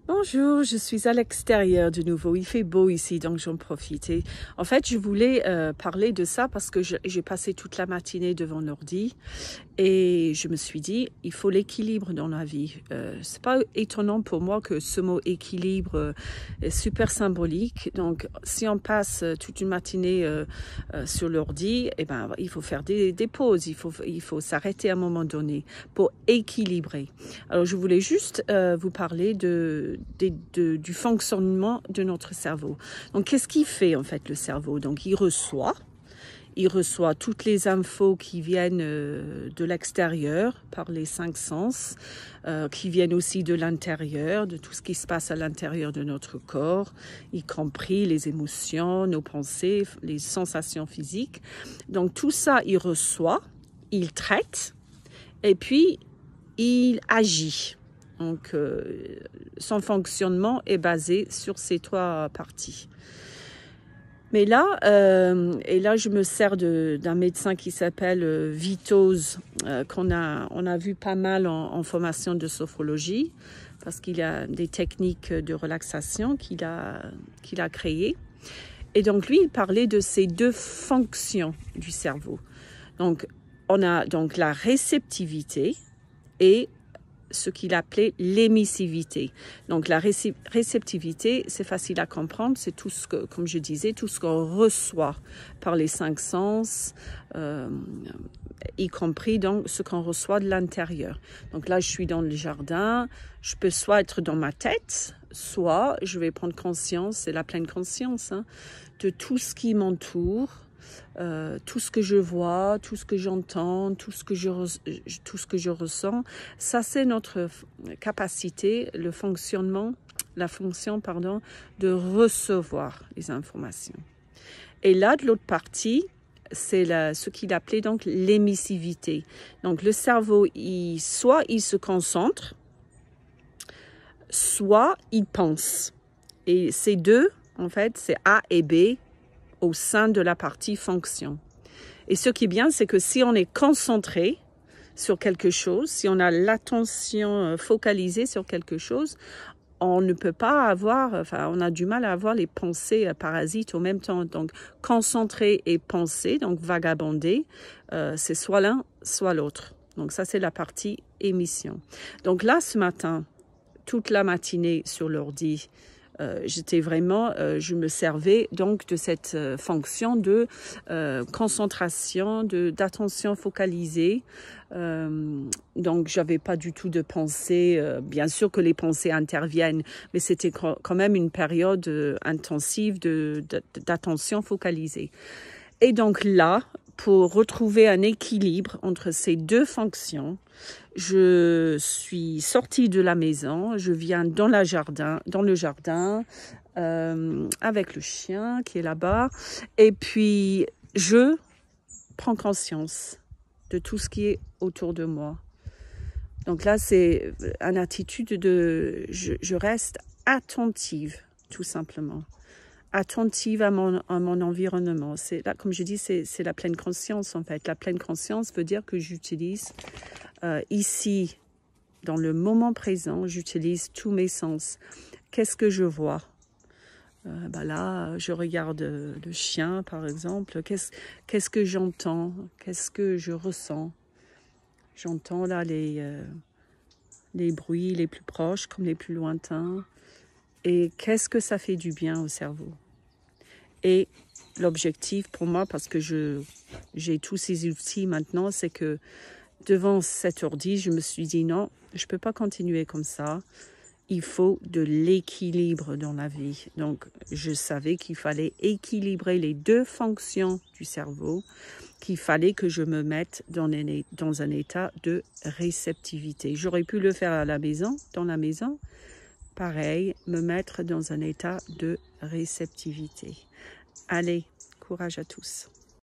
Bonjour, je suis à l'extérieur de nouveau. Il fait beau ici, donc j'en profite. Et en fait, je voulais parler de ça parce que j'ai passé toute la matinée devant l'ordi et je me suis dit, il faut l'équilibre dans la vie. C'est pas étonnant pour moi que ce mot équilibre est super symbolique. Donc, si on passe toute une matinée sur l'ordi, eh ben, il faut faire des pauses. Il faut s'arrêter à un moment donné pour équilibrer. Alors, je voulais juste vous parler du fonctionnement de notre cerveau. Donc, qu'est-ce qu'il fait en fait le cerveau? Donc, il reçoit toutes les infos qui viennent de l'extérieur par les 5 sens, qui viennent aussi de l'intérieur, de tout ce qui se passe à l'intérieur de notre corps, y compris les émotions, nos pensées, les sensations physiques. Donc, tout ça, il reçoit, il traite et puis il agit. Donc, son fonctionnement est basé sur ces 3 parties. Mais là, je me sers d'un médecin qui s'appelle Vitose, on a vu pas mal en formation de sophrologie, parce qu'il y a des techniques de relaxation qu'il a créées. Et donc, lui, il parlait de ces 2 fonctions du cerveau. Donc, on a donc la réceptivité et ce qu'il appelait l'émissivité. Donc, la réceptivité, c'est facile à comprendre, c'est tout ce que, comme je disais, tout ce qu'on reçoit par les 5 sens, y compris donc ce qu'on reçoit de l'intérieur. Donc là, je suis dans le jardin, je peux soit être dans ma tête, soit je vais prendre conscience, c'est la pleine conscience, de tout ce qui m'entoure, tout ce que je vois, tout ce que j'entends, tout ce que je ressens. Ça, c'est notre capacité, la fonction, de recevoir les informations. Et là, de l'autre partie, c'est ce qu'il appelait donc l'émissivité. Donc, le cerveau, soit il se concentre, soit il pense. Et ces 2, en fait, c'est A et B au sein de la partie fonction. Et ce qui est bien, c'est que si on est concentré sur quelque chose, si on a l'attention focalisée sur quelque chose, on ne peut pas avoir, on a du mal à avoir les pensées parasites au même temps. Donc, concentrer et penser, donc vagabonder, c'est soit l'un, soit l'autre. Donc, ça, c'est la partie émission. Donc là, ce matin, toute la matinée sur l'ordi, je me servais donc de cette fonction de concentration, d'attention focalisée. Donc, j'avais pas du tout de pensée. Bien sûr que les pensées interviennent, mais c'était quand même une période intensive d'attention focalisée. Et donc là, pour retrouver un équilibre entre ces 2 fonctions, je suis sortie de la maison, je viens dans le jardin, avec le chien qui est là-bas, et puis je prends conscience de tout ce qui est autour de moi. Donc là, c'est une attitude je reste attentive, tout simplement. Attentive à mon environnement. Là, comme je dis, c'est la pleine conscience, en fait. La pleine conscience veut dire que j'utilise ici, dans le moment présent, j'utilise tous mes sens. Qu'est-ce que je vois? Là, je regarde le chien, par exemple. Qu'est-ce que j'entends? Qu'est-ce que je ressens? J'entends là les bruits les plus proches comme les plus lointains. Et qu'est-ce que ça fait du bien au cerveau? Et l'objectif pour moi, parce que j'ai tous ces outils maintenant, c'est que devant cet ordi, je me suis dit non, je ne peux pas continuer comme ça. Il faut de l'équilibre dans la vie. Donc, je savais qu'il fallait équilibrer les 2 fonctions du cerveau, qu'il fallait que je me mette dans un état de réceptivité. J'aurais pu le faire dans la maison. Pareil, me mettre dans un état de réceptivité. Allez, courage à tous.